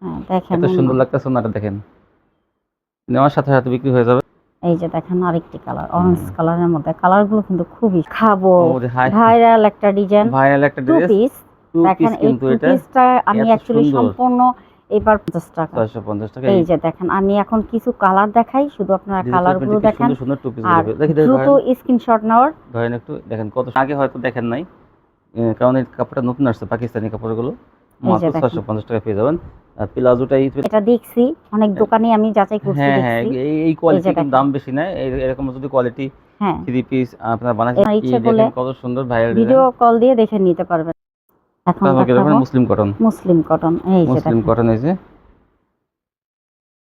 হ্যাঁ দেখেন এত সুন্দর লাগতেছে ওনাটা দেখেন, নেওয়ার সাথে সাথে বিক্রি হয়ে যাবে। এই যে দেখেন আরেকটি কালার, অরেঞ্জ কালারের মধ্যে। কালারগুলো কিন্তু খুবই খাবো। হাই ভাইরাল একটা ডিজাইন, ভাইরাল একটা two dress, piece. Two piece দেখেন এই কিন্তু টু এটা পিসটা আমি এত অ্যাকচুয়ালি সুন্দর। সম্পূর্ণ এবার 50 টাকা। 650 টাকা। এই যে দেখেন আমি এখন কিছু কালার দেখাই, শুধু আপনারা কালারগুলো দেখেন সুন্দর সুন্দর টু পিস আর গুলো দেখি দ্রুত স্ক্রিনশট নেওয়ার। ধরেন একটু দেখেন কত আগে হয়তো দেখেন নাই, কারণ এই কাপড়টা নতুন আসছে, পাকিস্তানি কাপড়গুলো মাত্র 650 টাকা পেয়ে যাবেন। আর প্লাজোটাই এটা দেখছি অনেক দোকানে, আমি যাচাই করছি, হ্যাঁ হ্যাঁ, দেখছি। এই কোয়ালিটি কিন্তু দাম বেশি না, এরকম যদি কোয়ালিটি হ্যাঁ থ্রি পিস আপনারা বানাচ্ছেন, ইচ্ছে করলে কত সুন্দর ভাইরাল ডিজাইন। ভিডিও কল দিয়ে দেখে নিতে পারবেন। এখন দেখাবো মুসলিম কটন। মুসলিম কটন। এই যে মুসলিম দেখেন, কটন,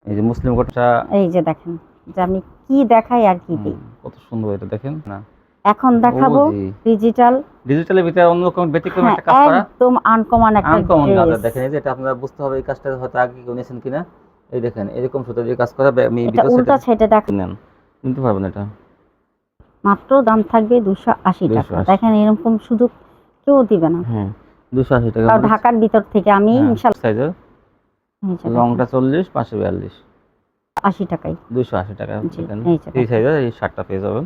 এই যে মুসলিম কটনটা, এই যে দেখেন যে আমি কি দেখাই আর কি দিই। কত সুন্দর এটা দেখেন না। এখন দেখাবো ডিজিটাল। ডিজিটালের ভিতরে অন্যরকম ব্যতিক্রম একটা কাজ করা, একদম আনকমন একটা আনকমন কাজ। ড্রেস। দেখেন এই যে এটা আপনারা বুঝতে হবে, এই কাজটা হয়তো আগে কেউ নিয়েছেন কিনা। এই দেখেন এরকম সুতা দিয়ে কাজ করা, আমি এটা ভিতর উল্টা সাইডে দেখেন, নেন কিনতে পারবেন। এটা মাত্র দাম থাকবে 280 টাকা। 280। দেখেন এরকম সুযোগ কেউ দিবে না। হ্যাঁ 280 টাকা। তাও ঢাকার ভিতর থেকে আমি ইনশাআল্লাহ। সাইজের লংটা 40, পাশে 42, 80 টাকায়। 280 টাকা। এই যে এই সাইজের এই শার্টটা পেয়ে যাবেন।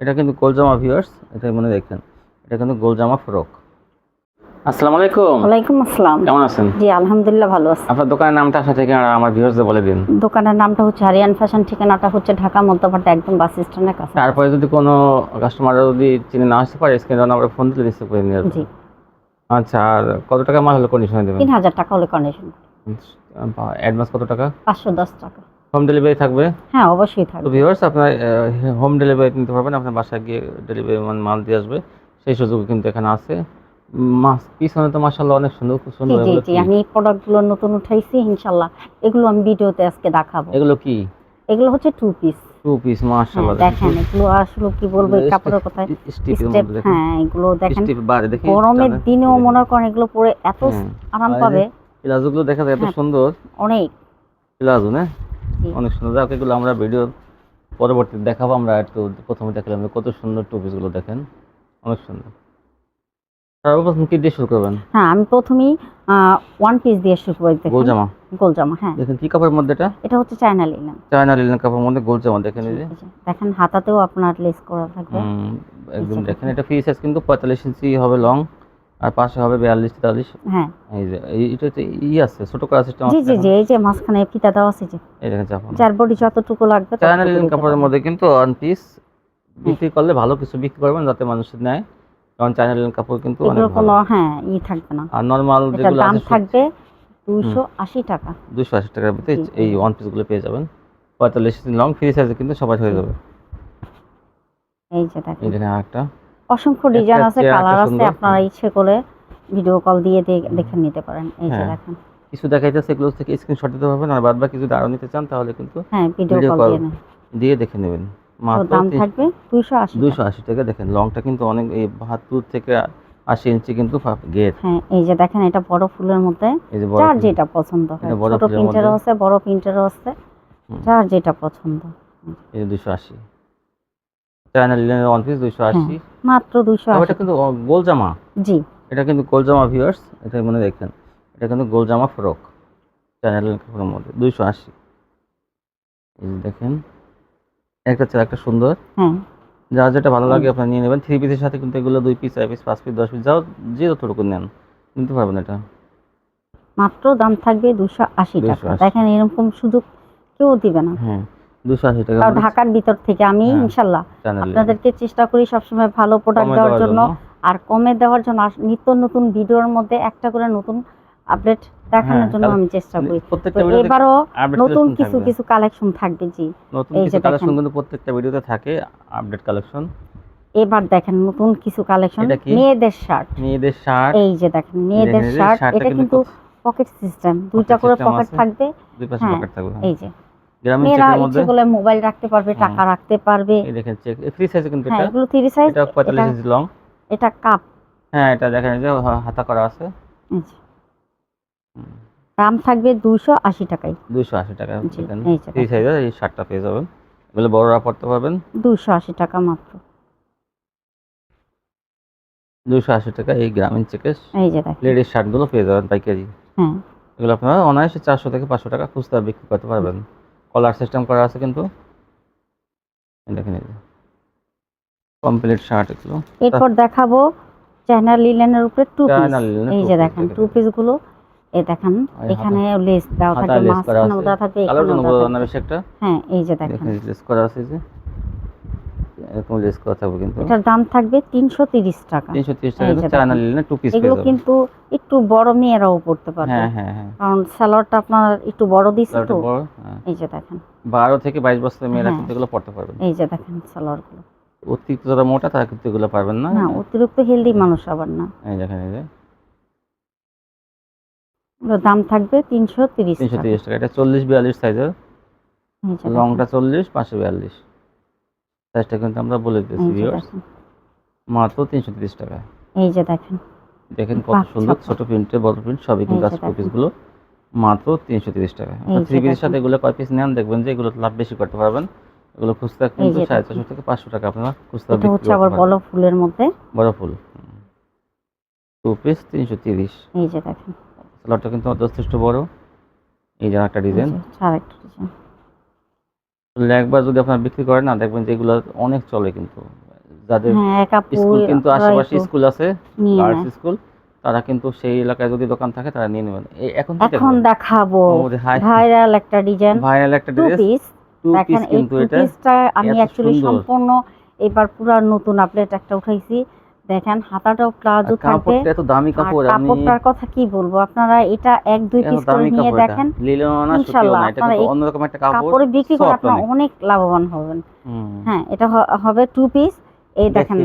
এটা কিন্তু গোলজামা ভিউয়ার্স, এটা মনে দেখেন, এটা কিন্তু গোলজামা ফ্রক। আসসালামু আলাইকুম। ওয়ালাইকুম আসসালাম। কেমন আছেন? জি আলহামদুলিল্লাহ ভালো আছি। আপনার দোকানের নামটা আসা থেকে আমার ভিউয়ার্সদের বলে দিন। দোকানের নামটা হচ্ছে আরিয়ান ফ্যাশন, ঠিকানাটা হচ্ছে ঢাকা মধ্যপাড়া, একদম বাস স্ট্যান্ডের কাছে। তারপরে যদি কোনো কাস্টমার যদি চিনে না আসতে পারে, স্ক্রিনে আমরা ফোন দিলে রিসিভ করে নিয়ে আসবেন। জি আচ্ছা, আর কত টাকা মাল হলে কন্ডিশনে দেবেন? 3000 টাকা হলে কন্ডিশন। অ্যাডভান্স কত টাকা? 510 টাকা। হোম ডেলিভারি থাকবে? হ্যাঁ অবশ্যই তো থাকবে। ভিউয়ার্স আপনার হোম ডেলিভারি নিতে পারবেন, আপনার বাসায় গিয়ে ডেলিভারি মাল দিয়ে আসবে, সেই সুযোগ কিন্তু এখানে আছে। পিছনে তো মাশাআল্লাহ অনেক সুন্দর সুন্দর। জি জি আমি প্রোডাক্টগুলো নতুন উঠাইছি ইনশাআল্লাহ, এগুলো আমি ভিডিওতে আজকে দেখাবো। এগুলো কি? এগুলো হচ্ছে টু পিস। টু পিস মাশাআল্লাহ। দেখেন এগুলো আসলে কি বলবো, এই কাপড়ের কথা স্টেপ। হ্যাঁ এগুলো দেখেন গরমের দিনেও মনে করেন এগুলো পরে এত আরাম পাবে। প্লাজোগুলো দেখা যায় এত সুন্দর, অনেক প্লাজো না অনেক সুন্দর। যাক এগুলো আমরা ভিডিও পরবর্তীতে দেখাবো। আমরা একটু প্রথমে দেখলাম কত সুন্দর টু পিসগুলো দেখেন, অনেক সুন্দর। সর্বপ্রথম কি দিয়ে শুরু করবেন? হ্যাঁ আমি প্রথমেই ওয়ান পিস দিয়ে শুরু করি। গোলজামা। গোলজামা হ্যাঁ। দেখেন কি কাপড়ের মধ্যে এটা? এটা হচ্ছে চায়না লিনেন। চায়না লিনেন কাপড়ের মধ্যে গোলজামা। দেখেন এই যে দেখেন হাতাতেও আপনার লেস করা থাকবে একদম। দেখেন এটা ফ্রি সাইজ কিন্তু 45 ইঞ্চি হবে লং, আর পাশে হবে 42 43। হ্যাঁ এই যে এটা হচ্ছে আছে ছোট করা সিস্টেম আছে। জি জি জি এই যে মাঝখানে ফিতা দেওয়া আছে, যে এই দেখেন চাপ চার বডি যতটুকু লাগবে। চায়না লিনেন কাপড়ের মধ্যে কিন্তু ওয়ান পিস বিক্রি করলে ভালো কিছু বিক্রি করবেন যাতে মানুষ নেয়, কারণ চায়না লিনেন কাপড় কিন্তু অনেক ভালো। কোনো হ্যাঁ থাকবে না। আর নরমাল যেগুলো দাম থাকবে 280 টাকা। 280 টাকার ভিতরে এই ওয়ান পিসগুলো পেয়ে যাবেন। 45 ইঞ্চি লং ফ্রি সাইজে কিন্তু সবাই হয়ে যাবে। এই যে দেখেন, এই দেখেন আরেকটা অসংখ্য ডিজাইন আছে, কালার আছে, আপনারা ইচ্ছে করে ভিডিও কল দিয়ে দেখে নিতে পারেন। এই যে দেখেন কিছু দেখাইতেছে, এগুলো থেকে স্ক্রিনশট দিতে পারবেন, আর বাদ বাকি যদি আরো নিতে চান তাহলে কিন্তু হ্যাঁ ভিডিও কল দিয়ে দেখে নেবেন। মাত্র দাম থাকবে 280 টাকা। দেখেন লংটা কিন্তু অনেক, এই 72 থেকে 80 ইঞ্চি কিন্তু গেট। হ্যাঁ এই যে দেখেন এটা বড় ফুলের মধ্যে, যার যেটা পছন্দ হয়। ছোট প্রিন্টারও আছে, বড় প্রিন্টারও আছে, যার যেটা পছন্দ। এই 280 চায়না লিনেনের ওয়ান পিস 280, মাত্র 280। এটা কিন্তু গোলজামা। জি এটা কিন্তু গোলজামা ভিউয়ার্স, এটা মনে দেখেন, এটা কিন্তু গোলজামা ফ্রক চায়না লিনেন কাপড়ের মধ্যে 280। এই দেখেন একটা চাই একটা সুন্দর। হ্যাঁ যার যেটা ভালো লাগে আপনি নিয়ে নেবেন। থ্রি পিসের সাথে কিন্তু এগুলো 2 পিস 4 পিস 5 পিস 10 পিস যাও যতটুকু নেন নিতে পারবেন। এটা মাত্র দাম থাকবে 280 টাকা। দেখেন এরকম সুযোগ কেউ দিবে না। হ্যাঁ 280 টাকা। ঢাকার ভিতর থেকে আমি ইনশাআল্লাহ আপনাদেরকে চেষ্টা করি সবসময় ভালো প্রোডাক্ট দেওয়ার জন্য, আর কমে দেওয়ার জন্য। নিত্য নতুন ভিডিওর মধ্যে একটা করে নতুন আপডেট দেখানোর জন্য আমি চেষ্টা করি। এবারও নতুন কিছু কিছু কালেকশন থাকবে। জি নতুন কিছু কালেকশন কিন্তু প্রত্যেকটা ভিডিওতে থাকে, আপডেট কালেকশন। এবার দেখেন নতুন কিছু কালেকশন, মেয়েদের শার্ট। এই যে দেখেন মেয়েদের শার্ট, এটা কিন্তু পকেট সিস্টেম, দুইটা করে পকেট থাকবে, দুই পাশে পকেট থাকবে। এই যে মেয়েরা ইচ্ছে করলে মোবাইল রাখতে পারবে, টাকা রাখতে পারবে। এই দেখেন চেক ফ্রি সাইজ কিন্তু এটা। এগুলো ফ্রি সাইজ। এটা 45 ইঞ্চি লং। এটা কাপ। হ্যাঁ এটা দেখেন যে হাতা করা আছে। দাম থাকবে 280 টাকায়। 280 টাকা। ফ্রি সাইজের এই শার্টটা পেয়ে যাবেন। এগুলো বড়রা পড়তে পারবেন। 280 টাকা মাত্র। 280 টাকা এই গ্রামীণ চেকের এই যে দেখেন লেডিস শার্টগুলো পেয়ে যাবেন পাইকারি। হ্যাঁ এগুলো আপনারা অনায়াসে 400 থেকে 500 টাকা খুচরা বিক্রি করতে পারবেন। কলার সিস্টেম করা আছে কিন্তু এই দেখেন, এই যে কমপ্লিট শার্ট এগুলো। এরপর দেখাবো চায়না লিলেনের উপরে টু পিস। চায়না লিলেনের এই two যে piece দেখেন দেখেন। টু পিস গুলো, এই দেখেন আর এখানে লেস দেওয়া হাতায় থাকবে, লেস করা মাঝখানে আছে। দেওয়া থাকবে, কালার এখানেও জন্য দেওয়া বড় থাকবে। না বেশি একটা। হ্যাঁ এই যে দেখেন এখানে লেস করা আছে যে এরকম লেস করা থাকবে কিন্তু। এটার দাম থাকবে 330 টাকা। 330 টাকা এই যে চায়না দেখেন। লিলেনের টু পিস এগুলো কিন্তু একটু বড় মেয়েরাও পড়তে পারবে, হ্যাঁ হ্যাঁ হ্যাঁ। কারণ সালোয়ারটা আপনার একটু বড় দিছে কালারটা তো। বড়, হ্যাঁ। এই যে দেখেন 12 থেকে 22 বছরের মেয়েরা হ্যাঁ। কিন্তু এগুলো পড়তে পারবেন। এই যে দেখেন সালোয়ারগুলো। অতিরিক্ত যারা মোটা তারা কিন্তু এগুলো পারবেন না। না অতিরিক্ত হেলদি মানুষ আবার না। এই দেখেন, এই যে এগুলোর দাম থাকবে 330 টাকা। 330 টাকা। এটা 40-42 সাইজের, এই যে লংটা দেখেন, 40, পাশে 42। সাইজটা কিন্তু আমরা বলে দিতেছি এই যে ভিউয়ার্স। দেখেন, মাত্র 330 টাকা। এই যে দেখেন দেখেন কত বাহ, সুন্দর, ছাপা। ছোট প্রিন্টের বড় প্রিন্ট সবই কিন্তু এই যে আছে টু দেখেন। পিসগুলো। মাত্র 330 টাকা। এই আপনার যে থ্রি পিসের দেখেন। সাথে এগুলো কয় পিস নেন দেখবেন যে এগুলো লাভ বেশি করতে পারবেন। এগুলো খুচরা কিন্তু যে 450 দেখেন। থেকে 500 টাকা আপনারা খুচরা এটা বিক্রি হচ্ছে করতে আবার পারবেন। বড় ফুলের মধ্যে। বড় ফুল টু পিস 330। এই যে দেখেন, সালোয়ারটা কিন্তু যথেষ্ট বড়। এই যে একটা এই ডিজাইন। যে আরেকটা ডিজাইন। একবার যদি আপনারা বিক্রি করেন না দেখবেন যে এগুলো অনেক চলে কিন্তু। যাদের হ্যাঁ এক আপু স্কুল কিন্তু আপনারা আশেপাশে একটু স্কুল আছে, নিয়ে গার্লস নেয়। স্কুল, তারা কিন্তু সেই এলাকায় যদি দোকান থাকে তারা নিয়ে নেবেন। এখন কি এখন দেখবেন দেখাবো ওরে হাই, ভাইরাল একটা ডিজাইন ভাইরাল একটা টু ড্রেস। পিস। টু দেখেন পিস এই কিন্তু টু এটা পিসটা আমি এত অ্যাকচুয়ালি সুন্দর। সম্পূর্ণ এবার পুরো নতুন আপডেট একটা উঠাইছি। দেখেন হাতাটাও আর প্লাজো থাকবে। কাপড়টা এত দামি আর কাপড়, আমি কাপড়টার কথা কি বলবো, আপনারা এটা এক দুই এত পিস করে দামি নিয়ে কাপড়, এটা দেখেন লিলেনও না সুতিও ইনশাল্লাহ না, এটা আপনারা কিন্তু এই অন্যরকম একটা কাপড়, কাপড়ে বিক্রি করে সফট আপনারা অনেক। অনেক লাভবান হবেন। হুম। হ্যাঁ এটা হবে টু পিস। এই দেখেন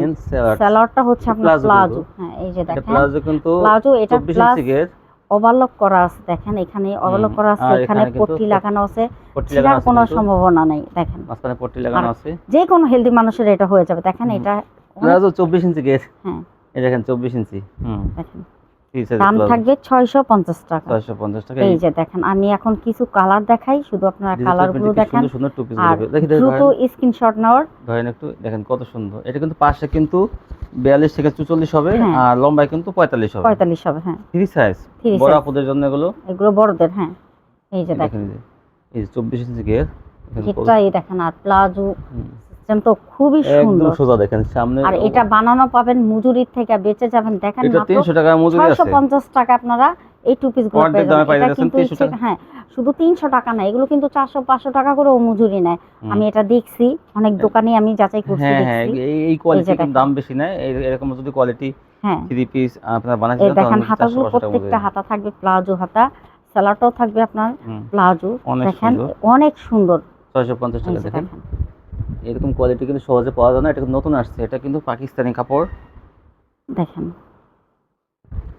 স্যালোয়ারটা হচ্ছে আপনার প্লাজো। হ্যাঁ এই যে এটা দেখেন প্লাজো কিন্তু প্লাজো, এটা 24 প্লাস ইঞ্চি গের। ওভারলক করা আছে। দেখেন এখানে ওভারলক করা আছে, আর এখানে এখানে কিন্তু পট্টি লাগানো আছে, পট্টি লাগানো ছিঁড়ার আছে কোনো কিন্তু, সম্ভাবনা নেই। দেখেন মাঝখানে পট্টি লাগানো আছে। যে কোনো হেলদি মানুষের এটা হয়ে যাবে। দেখেন এটা অনেক, প্লাজো 24 ইঞ্চি গের। হ্যাঁ এই দেখেন 24 ইঞ্চি। দেখেন ঠিক আছে, দাম থাকবে 650 টাকা। 650 টাকা। এই যে দেখেন আমি এখন কিছু কালার দেখাই, শুধু আপনারা কালারগুলো দেখেন সুন্দর সুন্দর টু পিস আর গুলো দেখি দ্রুত স্ক্রিনশট নেওয়ার। ধরেন একটু দেখেন কত সুন্দর। এটা কিন্তু পাশে কিন্তু 42 থেকে 44 হবে, হ্যাঁ। আর লম্বায় কিন্তু 45 হবে। 45 হবে, হ্যাঁ ফ্রি সাইজ, Free বড় size। আপুদের জন্য এগুলো। এগুলো বড়দের, হ্যাঁ এই যে দেখেন দেখেন এই যে 24 ইঞ্চি গের। এটা, এই দেখেন আর প্লাজো সিস্টেম তো খুবই একদম সুন্দর। সোজা দেখেন সামনে। আর এটা বানানো পাবেন মজুরির থেকে বেঁচে যাবেন। দেখেন এটা মাত্র 300 টাকা মজুরি আছে। 650 টাকা আপনারা এই টু পিস গুলো অর্ধেক পেয়ে দামে যাবেন। পাই এটা যাচ্ছেন কিন্তু 300 টাকা। হ্যাঁ শুধু 300 টাকা না, এগুলো কিন্তু 400-500 টাকা করে মজুরি নেয়। আমি এটা দেখছি অনেক দোকানে, আমি যাচাই করছি, হ্যাঁ হ্যাঁ, দেখছি। এই কোয়ালিটি কিন্তু দেখেন। দাম বেশি নেয়। এরকম যদি কোয়ালিটি হ্যাঁ থ্রি পিস আপনারা বানাতে এই চান দেখেন তাহলে হাতাগুলো 400-500 টাকা মজুরি। প্রত্যেকটা হাতা থাকবে প্লাজো হাতা, সালোয়ারটাও থাকবে আপনার প্লাজো। অনেক দেখেন সুন্দর। অনেক সুন্দর। 650 এই টাকা যে দেখেন। দেখেন এরকম কোয়ালিটি কিন্তু সহজে পাওয়া যায় না, এটা কিন্তু নতুন আসছে। এটা কিন্তু পাকিস্তানি কাপড়। দেখেন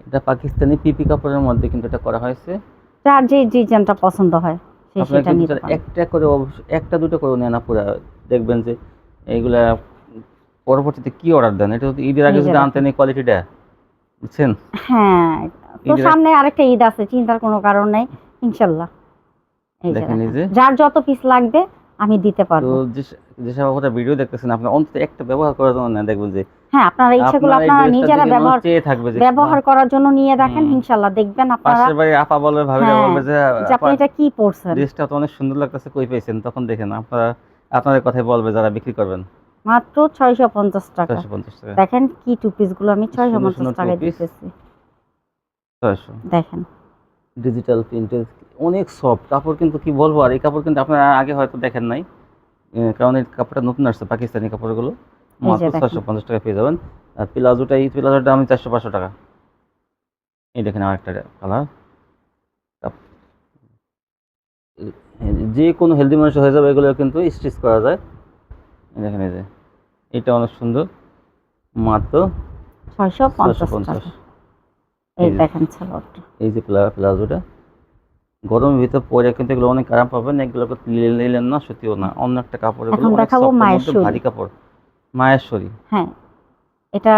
এটা পাকিস্তানি পিপি কাপড়ের মধ্যে কিন্তু এটা করা হয়েছে। যার যে ডিজাইনটা পছন্দ হয় সে আপনারা সেটা কিন্তু নিতে পারেন। একটা করে অবশ্যই একটা দুটো করে নেন না, পুরো দেখবেন যে এইগুলা পরবর্তীতে কি অর্ডার দেন। এটা যদি ঈদের আগে এই যে যদি দেখেন। আনতেন এই কোয়ালিটিটা, বুঝছেন। হ্যাঁ তো ঈদের সামনে আরেকটা ঈদ আছে, চিন্তার কোনো কারণ নেই ইনশাল্লাহ। এই যে দেখেন, এই যে দেখেন যার যত পিস লাগবে আমি দিতে তো পারবো। যেসব আপনারা ভিডিও দেখতেছেন আপনারা অন্তত একটা ব্যবহার করার জন্য না, দেখবেন যে হ্যাঁ আপনারা ইচ্ছেগুলো আপনার এই আপনারা ড্রেসটার নিজেরা দিকে মানুষ চেয়ে থাকবে যে ব্যবহার করার জন্য নিয়ে দেখেন, ইনশাল্লাহ দেখবেন আপনারা। পাশের বাড়ি আপা বলবে, ভাবিরা হ্যাঁ, বলবে যে যে আপনি এটা কি পরছেন, ড্রেসটা তো অনেক সুন্দর লাগতেছে, কই পেয়েছেন। তখন দেখেন আপনারা আপনাদের কথাই বলবে যারা বিক্রি করবেন। মাত্র 650 টাকা। 650 টাকা। দেখেন কি টু পিস গুলো আমি সুন্দর 650 সুন্দর টাকায় two piece। দিতেছি। 600 দেখেন ডিজিটাল প্রিন্টের অনেক সফট কাপড়, কিন্তু কি বলবো। আর এই কাপড় কিন্তু আপনারা আগে হয়তো দেখেন নাই, কারণ এই কাপড়টা নতুন আসছে পাকিস্তানি কাপড়গুলো। এই যে মাত্র দেখেন। 650 টাকা পেয়ে যাবেন। আর প্লাজোটা, এই প্লাজোটা আমি 400-500 টাকা। এই দেখেন আরেকটা কালার। যে কোনো হেলদি মানুষ হয়ে যাবে, এগুলো কিন্তু স্টিচ করা যায়। এই দেখেন, এই যে এটা অনেক সুন্দর, মাত্র 650 টাকা। এই দেখেন সালোয়ারটা, এই যে প্লাজোটা গরমের ভিতরে পরে কিন্তু এগুলো অনেক আরাম পাবেন। এগুলো নিলেন না, সত্যিও না, অন্য একটা কাপড়। এগুলো এখন অনেক দেখাবো সফটের মধ্যে মায়েশ্বরী। ভারী কাপড়। মায়েশ্বরী, হ্যাঁ এটা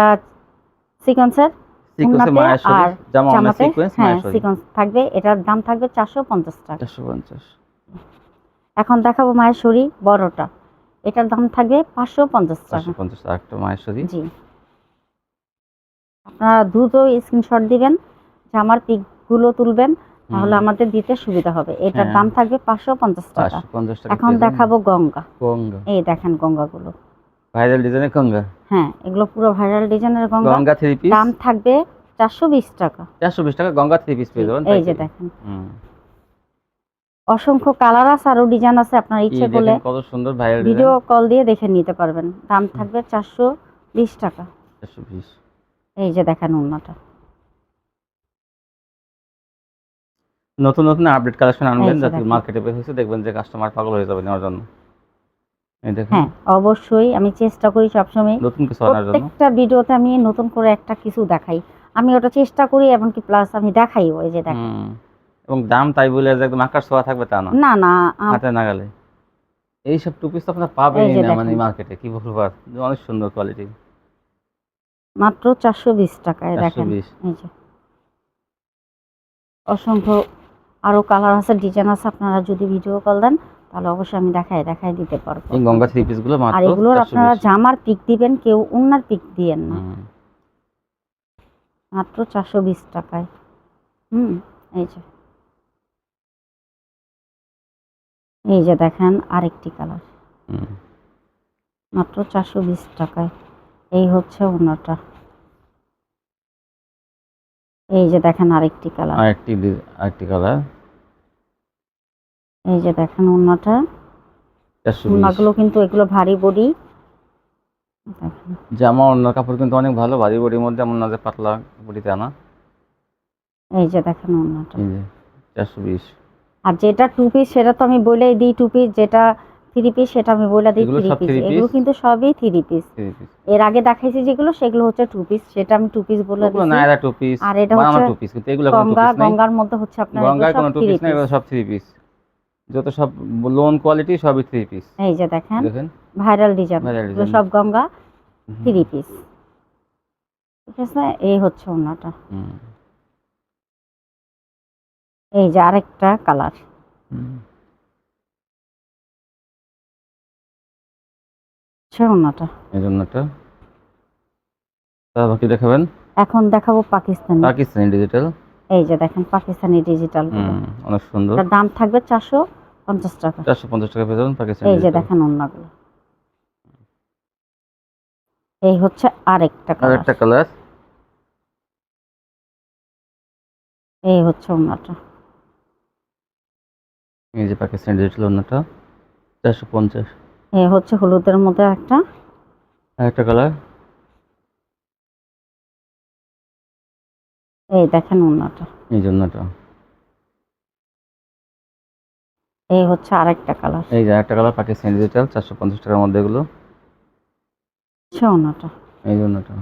সিকোয়েন্সের সিকোয়েন্সের মায়েশ্বরী, আর জামা অনেক জামাতে সিকোয়েন্স হ্যাঁ মায়েশ্বরী। সিকোয়েন্স থাকবে। এটার দাম থাকবে 450 টাকা। 450। এখন দেখাবো মায়েশ্বরী বড়টা, এটার দাম থাকবে 550 টাকা। 450 আরেকটা মায়েশ্বরী। জি আপনারা দ্রুত স্ক্রিনশট দিবেন, জামার পিকগুলো তুলবেন, তাহলে আমাদের দিতে সুবিধা হবে। এটার হ্যাঁ। দাম থাকবে 550 টাকা। 550 টাকা এখন দেখাবো গঙ্গা। গঙ্গা এই দেখেন গঙ্গাগুলো। ভাইরাল ডিজাইনের গঙ্গা। হ্যাঁ, এগুলো পুরো ভাইরাল ডিজাইনের গঙ্গা। গঙ্গা 3 পিস দাম থাকবে 420 টাকা। 420 টাকা গঙ্গা 3 পিস পেয়ে যাবেন। এই যে দেখেন হুম, অসংখ্য কালার আছে, আরো ডিজাইন আছে, আপনার ইচ্ছে করলে কত সুন্দর ভাইরাল ভিডিও কল দিয়ে দেখে নিতে পারবেন। দাম থাকবে 420 টাকা। 420। এই যে দেখেন ওড়নাটা। নতুন নতুন আপডেট কালেকশন আনবেন, এই যে যাতে দেখেন। মার্কেটে বের হয়েছে দেখবেন যে কাস্টমার পাগল হয়ে যাবে নেওয়ার জন্য। এই দেখেন হ্যাঁ, অবশ্যই আমি চেষ্টা করি সবসময় নতুন কিছু আনার জন্য। প্রত্যেকটা ভিডিওতে আমি নতুন করে একটা কিছু দেখাই। আমি ওটা চেষ্টা করি, এমনকি প্লাস আমি দেখাই। ওই যে দেখেন। এবং দাম তাই বলে যে একদম আকাশ ছোঁয়া থাকবে তা না, না না হাতে নাগালে। এইসব টু পিস তো আপনারা এই পাবেনই যে না দেখেন। মানে মার্কেটে, কি বলবো আর, অনেক সুন্দর কোয়ালিটি। মাত্র 420 টাকায় দেখেন। 420। এই যে অসংখ্য আরো কালার আছে, ডিজাইন আছে। আপনারা যদি ভিডিও কল দেন তাহলে অবশ্যই আমি দেখাই দিতে পারবো। এই গঙ্গা 3 পিস গুলো মাত্র আর এগুলোর আপনারা 420। জামার পিক দিবেন, কেউ ওড়নার পিক দিয়েন না। মাত্র 420 টাকায়। এই যে দেখেন আরেকটি কালার। মাত্র 420 টাকায়। এই হচ্ছে ওড়নাটা। এই যে দেখেন আরেকটি কালার। আরেকটি কালার। এই যে দেখেন ওড়নাটা। 420। ওড়নাগুলো কিন্তু এগুলো ভারী বডি। দেখেন জামা ওড়নার কাপড় কিন্তু অনেক ভালো, ভারী বডির মধ্যে, এমন না যে পাতলা বডিতে আনা। এই যে দেখেন ওড়নাটা। এই যে 420। আর যেটা টু পিস সেটা তো আমি বলেই দিই টু পিস, যেটা থ্রি পিস সেটা আমি বলে দিই এগুলো থ্রি সব পিস। 3 এগুলো পিস। কিন্তু সবই থ্রি পিস। 3 পিস। এর আগে দেখাইছি যেগুলো সেগুলো হচ্ছে টু পিস, সেটা আমি টু পিস বলে ওগুলো দিছি। নায়রা টু পিস, আর এটা বানানো হচ্ছে টু পিস, কিন্তু এগুলো কোনো টু গঙ্গা। পিস নাই। গঙ্গার মধ্যে হচ্ছে আপনার এগুলো গঙ্গায় সব কোনো টু থ্রি পিস নাই, পিস। এগুলো সব 3 পিস। যত সব লোন কোয়ালিটি সবই 3 পিস। এই যে দেখেন দেখেন ভাইরাল ডিজাইন, ভাইরাল এগুলো ডিজাইন। সব গঙ্গা থ্রি পিস। ঠিক আছে, এই হচ্ছে ওড়নাটা। এই যে আরেকটা কালার। ওড়নাটা এই জন্যটা। তারপর কি দেখাবেন? এখন দেখাবো পাকিস্তানি। পাকিস্তানি ডিজিটাল। এই যে দেখেন পাকিস্তানি ডিজিটাল গুলো। অনেক সুন্দর। এটার দাম থাকবে 450 টাকা। 450 টাকা পেয়ে যাবেন পাকিস্তানি এই যে ডিজিটাল। দেখেন ওড়নাগুলো। এই হচ্ছে আরেকটা আরেকটা কালার। এই হচ্ছে ওড়নাটা। এই যে পাকিস্তানি ডিজিটাল ওড়নাটা 450। এই হচ্ছে হলুদের মধ্যে একটা। আরেকটা কালার। এই দেখেন ওড়নাটা। এই জন্যটা। এই হচ্ছে আরেকটা কালার। এই যে আরেকটা কালার পাকিস্তানি ডিজিটাল 450 টাকার মধ্যে এগুলো। ওড়নাটা। এই জন্যটা।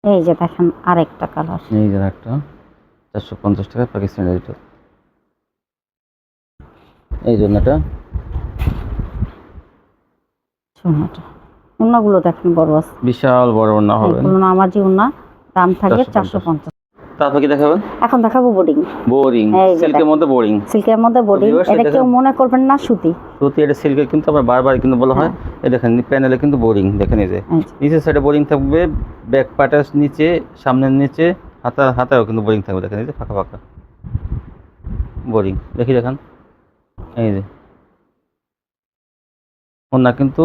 এই যে দেখেন আরেকটা কালার। এই যে একটা 450 টাকা পাকিস্তানি ডিজিটাল। এই জন্যটা। ওড়নাটা। ওড়নাগুলো দেখেন বড় আছে, বিশাল বড় ওড়না হবে। এগুলো নামাজি ওড়না। দাম থাকবে 450। তারপর কি দেখাবেন? এখন দেখাবো বোর্ডিং। বোরিং, সিল্কের মধ্যে বোরিং। সিল্কের মধ্যে বোর্ডিং। এটা কেউ মনে করবেন না সুতি। সুতি, এটা সিল্কের কিন্তু আবার বারবার কিন্তু বলা হয়। এই দেখেন প্যানেলে কিন্তু বোরিং, দেখেন এই যে নিচের সাইডে বোরিং থাকবে, ব্যাক পার্টের নিচে, সামনের নিচে, হাতাও কিন্তু বোরিং থাকবে। দেখেন এই যে ফাঁকা ফাঁকা বোরিং, দেখেন এই যে ওন্না কিন্তু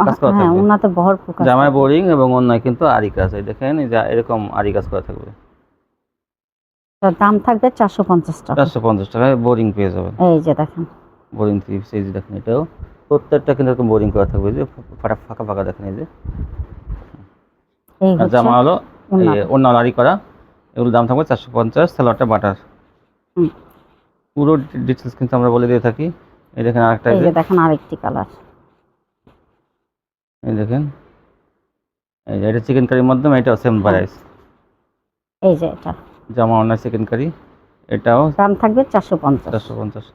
কাজ করা থাকবে। ওন্নাতে ভরপুর কাজ। জামায় বোরিং এবং ওন্নায় কিন্তু আরি কাজ। এই দেখেন এই যে এরকম আরি কাজ করা থাকবে। তার দাম থাকবে 450 টাকা। 450 টাকায় বোরিং পেয়ে যাবেন। এই যে দেখেন বোরিং থ্রি পিস, এই যে দেখেন এটাও প্রত্যেকটা কিন্তু এরকম বোরিং করা থাকবে, যে ফাঁকা ফাঁকা দেখেন এই যে। এই আর জামা হলো ওন্না আরি করা। এগুলোর দাম থাকবে 450। সালোয়ারটা বাটার। পুরো ডিটেইলস কিন্তু আমরা বলে দিয়ে থাকি। এই দেখেন আরেকটা, এই যে দেখেন আরেকটি কালার। এই দেখেন এই যে এটা চিকেন কারির মাধ্যমে, এটাও সেম প্রাইস। এই যে এটা জামা ওন্না চিকেন কারি, এটাও দাম থাকবে 450। 450।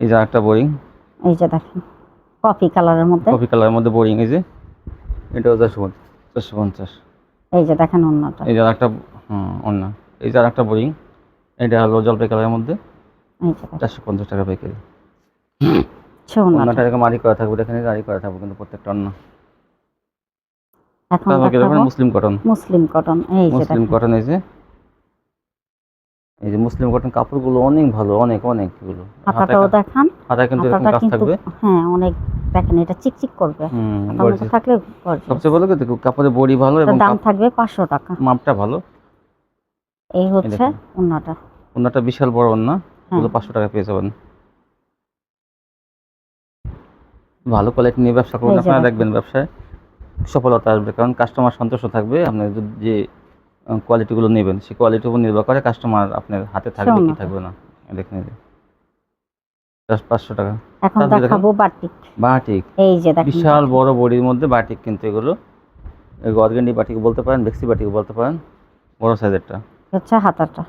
এই যে আরেকটা বোরিং। এই যে দেখেন কফি কালারের মধ্যে, কফি কালারের মধ্যে বোরিং। এই যে এটাও 450। এই যে দেখেন ওন্নাটা। এই যে আরেকটা ওন্না। এই যে আরেকটা বোরিং, এটা হলো জলপাই কালারের মধ্যে। এই যে 450 টাকা পাইকারি। ওন্নাটা ওন্নাটা এরকম আরি করা থাকবে, দেখেন এই আরি করা থাকবে কিন্তু প্রত্যেকটা ওন্না। এখন তারপর কি দেখাবো দেখেন মুসলিম কটন। মুসলিম কটন, এই যে মুসলিম দেখেন কটন এই যে মুসলিম কটন কাপড়গুলো অনেক ভালো, অনেক অনেক এগুলো। হাতাটাও দেখান, হাতায় কিন্তু এরকম হাতাটা কাজ কিন্তু থাকবে। হ্যাঁ অনেক, দেখেন এটা চিকচিক করবে, হাতার মতো গর্জিয়াস। থাকলে গর্জিয়াস। সবচেয়ে ভালো কিন্তু কাপড়ের বডি ভালো এবং দাম থাকবে 500 টাকা। মাপটা ভালো। এই হচ্ছে দেখেন ওন্নাটা। ওন্নাটা বিশাল বড় ওন্না, হ্যাঁ এগুলো 500 টাকা পেয়ে যাবেন। ভালো কোয়ালিটি নিয়ে ব্যবসা করুন, এই যে আপনারা দেখেন। দেখবেন ব্যবসায় সফলতা আসবে, কারণ কাস্টমার সন্তুষ্ট থাকবে। আপনি যে কোয়ালিটিগুলো নেবেন সেই কোয়ালিটির উপর নির্ভর করে কাস্টমার আপনার হাতে থাকবে কি থাকবে না। দেখেন এই যে জাস্ট 500 টাকা। এখন তারপরে দেখেন দেখাবো বাটিক। বাটিক, এই যে দেখেন বিশাল বড় বডির মধ্যে বাটিক, কিন্তু এগুলো অর্গান্ডি বাটিক বলতে পারেন, বেক্সি বাটিক বলতে পারেন, বড় সাইজেরটা। হচ্ছে হাতাটা,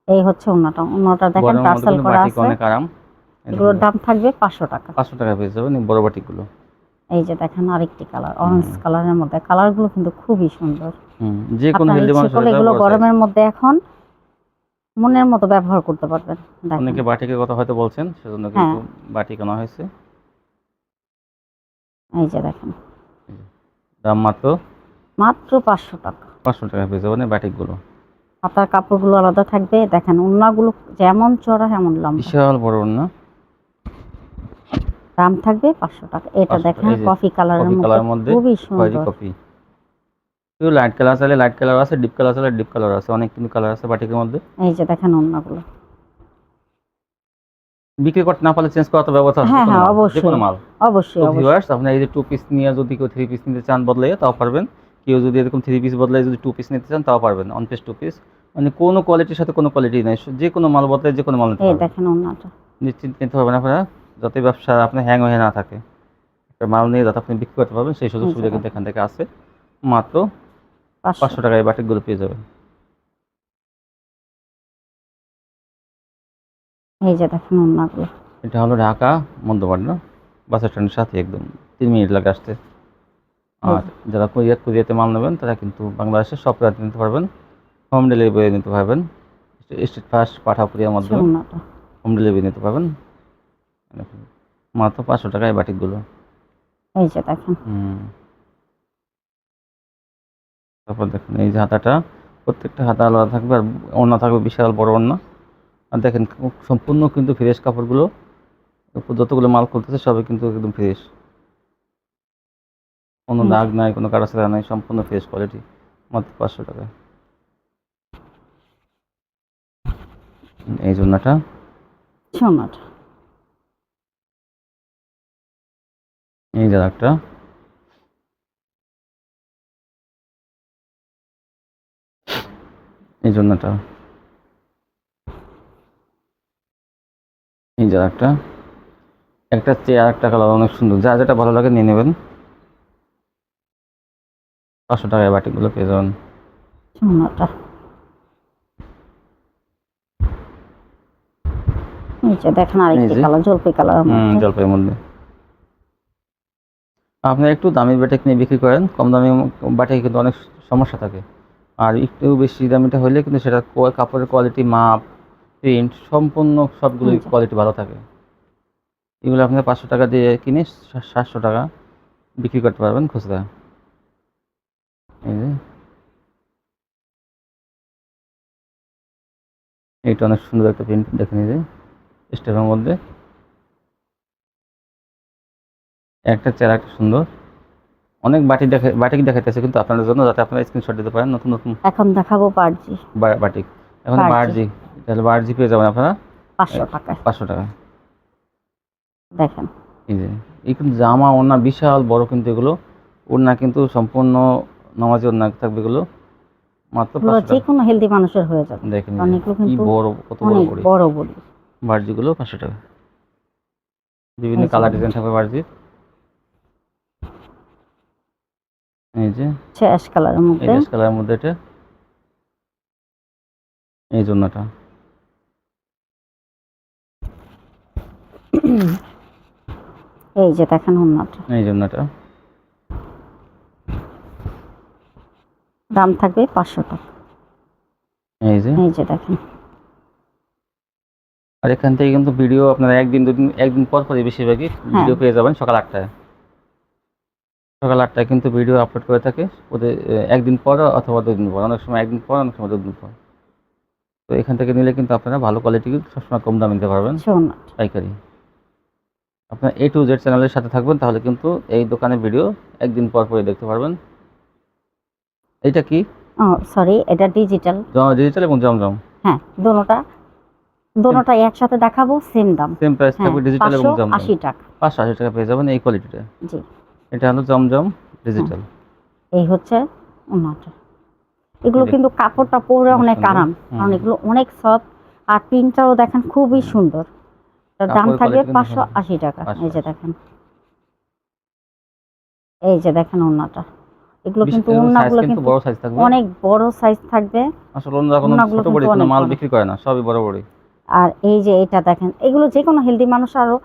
এই হচ্ছে ওন্নাটা। ওন্নাটা দেখেন গরমের মধ্যে টার্সেল কিন্তু করা বাটিক আছে। অনেক আরাম। এগুলোর দাম থাকবে 500 টাকা। 500 টাকা পেয়ে যাবেন এই বড় বাটিকগুলো। এই যে দেখেন আরেকটি কালার, অরেঞ্জ কালারের মধ্যে, কালারগুলো কিন্তু খুবই সুন্দর। যে কোনো হেলদি মানুষ এগুলো গরমের মধ্যে এখন মনের মতো ব্যবহার করতে পারবেন। অনেকে বাটিকের কথা হয়তো বলছেন, সেজন্য কিন্তু বাটিক আনা হয়েছে। এই যে দেখেন দাম মাত্র 500 টাকা। 500 টাকা পেয়ে যাবেন এই বাটিকগুলো। হাতার কাপড়গুলো আলাদা থাকবে। দেখেন ওন্নাগুলো যেমন চড়া তেমন লম্বা, বিশাল বড় ওন্না। দাম থাকবে 500 টাকা। এটা দেখেন কফি কালারের মধ্যে, খুবই সুন্দর। কফি লাইট কালার চাইলে লাইট কালার আছে, ডিপ কালার চাইলে ডিপ কালার আছে, অনেক কিন্তু কালার আছে বাটিকের মধ্যে। এই যে দেখেন ওন্নাগুলো। বিক্রি করতে না পারলে চেঞ্জ করার তো ব্যবস্থা আছে। হ্যাঁ অবশ্যই, যে কোনো মাল অবশ্যই। তো ভিউয়ার্স, আপনি এই যে 2 পিস নিয়ে যদি কেউ 3 পিস নিতে চান বদলাইয়ে তাও পারবেন। কেউ যদি এরকম 3 পিস বদলায় যদি 2 পিস নিতে চান তাও পারবেন। অন পিস 2 পিস, মানে কোনো কোয়ালিটির সাথে কোনো কোয়ালিটি নাই, যে কোনো মাল বদলায় যে কোনো মাল নিতে এই পারবেন। দেখেন ওন্নাটা, নিশ্চিন্ত নিতে পারবেন আপনারা, যাতে ব্যবসা আপনার হ্যাং হয়ে না থাকে। একটা মাল নিয়ে যাতে আপনি বিক্রি করতে পারবেন সেই সুযোগ সুবিধা কিন্তু এখান থেকে আছে। মাত্র 500 টাকায় বাটিকগুলো পেয়ে যাবেন। এই যে দেখেন ওন্নাগুলো। এটা হলো ঢাকা মধ্যপাড়া না, বাস স্ট্যান্ডের সাথে একদম 3 মিনিট লাগে আসতে। আর যারা কুরিয়াতে মাল নেবেন তারা কিন্তু বাংলাদেশের সব প্রান্তে নিতে পারবেন, হোম ডেলিভারি নিতে পারবেন। স্টেট ফার্স্ট পাঠাও কুরিয়ার মাধ্যমে হোম ডেলিভারি নিতে পারবেন। মাত্র 500 টাকায় বাটিকগুলো। এই যে দেখেন তারপর দেখেন এই যে হাতাটা, প্রত্যেকটা হাতা আলাদা থাকবে, আর ওড়না থাকবে বিশাল বড় ওড়না। আর দেখেন সম্পূর্ণ কিন্তু ফ্রেশ কাপড়গুলো, যতগুলো মাল খুলতেছে সবই কিন্তু একদম ফ্রেশ, কোনো দাগ নাই, কোনো কাটাছেঁড়া নাই, সম্পূর্ণ ফ্রেশ কোয়ালিটি। মাত্র 500 টাকা। এই জন্যটা এই যে একটা, এই জন্যটা এই যে একটা চেয়ে আরেকটা কালার অনেক সুন্দর, যা যেটা ভালো লাগে নিয়ে নেবেন। 500 টাকায় বাটিকগুলো পেয়ে যাবেন। দেখেন আরেকটি কালার, জলপাই কালার, জলপাইয়ের মধ্যে। আপনি একটু দামি বাটিক নিয়ে বিক্রি করেন, কম দামি বাটিকে কিন্তু অনেক সমস্যা থাকে। আর একটু বেশি দামিটা হলে কিন্তু সেটা কাপড়ের কোয়ালিটি, মাপ, প্রিন্ট সম্পূর্ণ সবগুলোই কোয়ালিটি ভালো থাকে। এগুলো আপনি 500 টাকা দিয়ে কিনে 700 টাকা বিক্রি করতে পারবেন খুচরা। এইটা অনেক সুন্দর একটা প্রিন্ট, দেখে নিয়ে স্টেপের মধ্যে একটা চেহারা, একটা সুন্দর। অনেক বাটিক দেখাইতেছে কিন্তু আপনাদের জন্য, যাতে আপনারা স্ক্রিনশট দিতে পারেন নতুন নতুন। এখন দেখাবো বার্জি বাটিক। এখন বার্জি, তাহলে বার্জি পেয়ে যাবেন আপনারা 500 টাকা। 500 টাকা। দেখেন এই যে এই কিন্তু জামা ওড়না বিশাল বড়, কিন্তু এগুলো ওড়না কিন্তু সম্পূর্ণ নামাজি ওড়না থাকবে এগুলো। মাত্র 500 টাকা। যে কোনো হেলদি মানুষের হয়ে যাবে। দেখেন কি বড়, কত বড় বড়ি, বড় বড়ি। বার্জিগুলো 500 টাকা। বিভিন্ন কালার ডিজাইন থাকবে বার্জির। এই যে অ্যাশ কালারের মধ্যে, অ্যাশ কালারের মধ্যে এটা এই জন্যটা। এই যে দেখেন ওন্নাটা, এই জন্যটা দাম থাকবে 500 টাকা। এই যে দেখেন। আর এখান থেকে কিন্তু ভিডিও আপনারা একদিন পর পরই বেশিরভাগই ভিডিও পেয়ে যাবেন সকাল 8টায়। সকাল 8টায় কিন্তু ভিডিও আপলোড করে থাকে ওদের একদিন পর অথবা 2 দিন পর, অনেক সময় একদিন পর, অনেক সময় 2 দিন পর। তো এখান থেকে নিলে কিন্তু আপনারা ভালো কোয়ালিটি সবসময় কম দামে নিতে পারবেন পাইকারি। আপনার A to Z চ্যানেলের সাথে থাকবেন, তাহলে কিন্তু এই দোকানের ভিডিও একদিন পর পরে দেখতে পারবেন। এইটা কি? সরি, এটা ডিজিটাল। ডিজিটাল এবং জমজম। হ্যাঁ, দোনোটাই একসাথে দেখাবো, সেম দাম, সেম প্রাইস থাকবে ডিজিটাল এবং জমজম। 580 টাকা। 580 টাকা পেয়ে যাবেন এই কোয়ালিটিটা। জি, এটা হলো জমজম ডিজিটাল। এই হচ্ছে ওনাটা। এগুলো কিন্তু কাপড়টা পরে অনেক আরাম, কারণ এগুলো অনেক সফট, আর প্রিন্টটাও দেখেন খুবই সুন্দর। এটার দাম থাকবে 580 টাকা। এই যে দেখেন ওনাটা। এগুলো কিন্তু ওনাগুলো কিন্তু বড় সাইজ থাকবে, অনেক বড় সাইজ থাকবে। আসলে ওনাগুলো ছোট বড় কোনো মাল বিক্রি করে না, সবই বড় বড়। আর এই যে এটা দেখেন, এগুলো যে কোনো হেলদি মানুষ আরো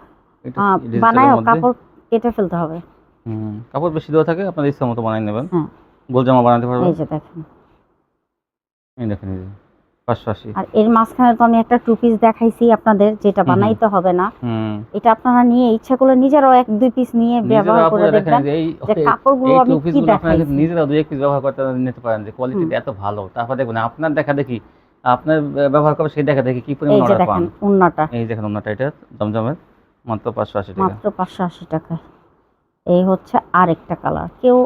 বানায়ও, কাপড় কেটে ফেলতে হবে। কাপড় বেশি দেওয়া থাকে, আপনার ইচ্ছা মতো বানিয়ে নেবেন। গোল জামা বানাতে পারবেন। এই যে দেখেন, এই দেখেন, এই যে 580। আর এর মাঝখানে তো আমি একটা টু পিস দেখাইছি আপনাদের, যেটা বানাইতে হবে না। এটা আপনারা নিয়ে ইচ্ছা করলে নিজেরাও 1-2 পিস নিয়ে ব্যবহার করে দেখবেন যে কাপড়গুলো আমি কি দেখাইছি। নিজেরাও 2-1 পিস ব্যবহার করতে নিতে পারেন, যে কোয়ালিটিটা এত ভালো। তারপর দেখবেন আপনার দেখা দেখি, আপনার ব্যবহার করে সেই দেখা দেখি কি পরিমাণ অর্ডার পান। এই যে দেখেন ওন্নাটা, এই দেখেন ওন্নাটা, এটা জমজমের মাত্র 580 টাকা। মাত্র 580 টাকা। এই হচ্ছে আরেকটা কালার, কেউ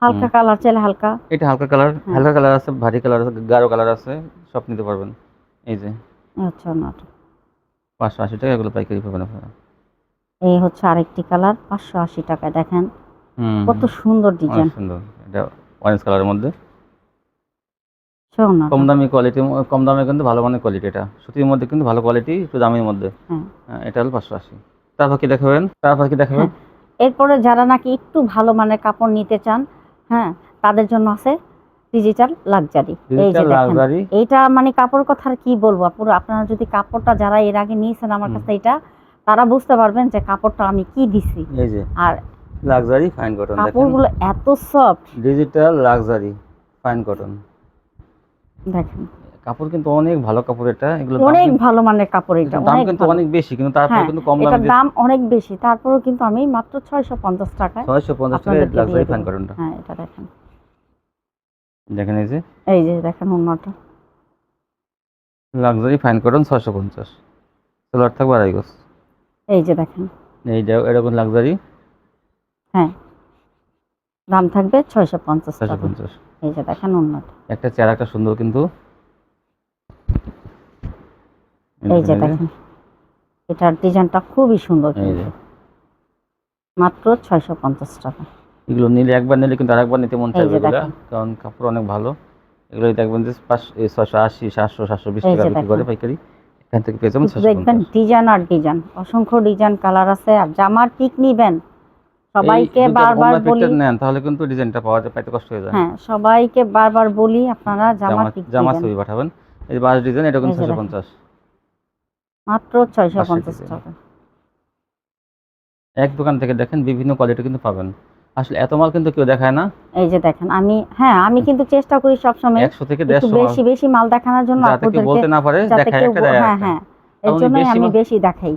হালকা কালার চাইলে হালকা। এটা হালকা কালার আছে, ভারী কালার আছে, গাঢ় কালার আছে, সব নিতে পারবেন। এই যে আচ্ছা, ওন্নাটা 580 টাকা, এগুলো পাইকারি পাবেন আপনারা। এই হচ্ছে আরেকটি কালার 580 টাকায়। দেখেন কত সুন্দর ডিজাইন, সুন্দর। এটা অরেঞ্জ কালারের মধ্যে শোনা কম দামি কোয়ালিটি, কম দামে কিন্তু ভালো মানের কোয়ালিটি। এটা সুতির মধ্যে কিন্তু ভালো কোয়ালিটি, একটু দামের মধ্যে। এটা হলো 580। তারপর কি দেখাবেন? এরপরে যারা নাকি একটু ভালো মানের কাপড় নিতে চান, তাদের জন্য আছে ডিজিটাল লাক্সারি। এই যে দেখেন, এইটা মানে কাপড় কথা আর কি বলবো, পুরো আপনারা যদি কাপড়টা যারা এর আগে নিয়েছেন আমার কাছে, এটা তারা বুঝতে পারবেন যে কাপড়টা আমি কি দিছি। এই যে আর লাক্সারি ফাইন কটন, কাপড়গুলো এত soft, digital luxury fine cotton. দেখেন কাপড় কিন্তু অনেক ভালো কাপড়, এটা এগুলো অনেক ভালো মানের কাপড়। এটা দাম কিন্তু অনেক বেশি, কিন্তু তারপরে কিন্তু কম দামে, দাম অনেক বেশি, তারপরেও কিন্তু আমি মাত্র 650 টাকায়, 650 টাকায় লাক্সারি ফাইন কটনটা। এটা দেখেন, এই যে দেখেন ওন্নাটা লাক্সারি ফাইন কটন 650, সালোয়ার থাকবে 2.5 গজ। এই যে দেখেন, এই যে এরকম লাক্সারি, দাম থাকবে 650 টাকা। এই যে দেখেন ওন্নাটা, একটা চেহারা একটা সুন্দর কিন্তু। এই যে দেখেন, এটার ডিজাইনটা খুবই সুন্দর, মাত্র 650 টাকা। এগুলো নিলে একবার নিলে কিন্তু আরেকবার নিতে মন চাইবে, কারণ কাপড় অনেক ভালো। এগুলো দেখবেন যে 680, 700, 720 টাকা বিক্রি করে পাইকারি। এখান থেকে পেয়ে যাবেন 650। দেখবেন ডিজাইন আর ডিজাইন, অসংখ্য ডিজাইন কালার আছে। আর জামার পিক নিবেন, সবাইকে বারবার বলি, নেন তাহলে কিন্তু ডিজাইনটা পাইতে কষ্ট হয়ে যায়। সবাইকে বারবার বলি আপনারা জামার পিক দিবেন, জামা ছবি পাঠাবেন। এই যে 22 ডিজাইন, এটা কিন্তু 650, মাত্র 650 টাকা। এক দোকান থেকে দেখেন বিভিন্ন কোয়ালিটি কিন্তু পাবেন, আসলে এত মাল কিন্তু কেউ দেখায় না। এই যে দেখেন, আমি কিন্তু চেষ্টা করি সব সময় 100 থেকে 150 বেশি মাল দেখানোর জন্য, আপনাদেরকে বলতে না পারে দেখায় একটা দেয়। এর জন্যই আমি বেশি দেখাই।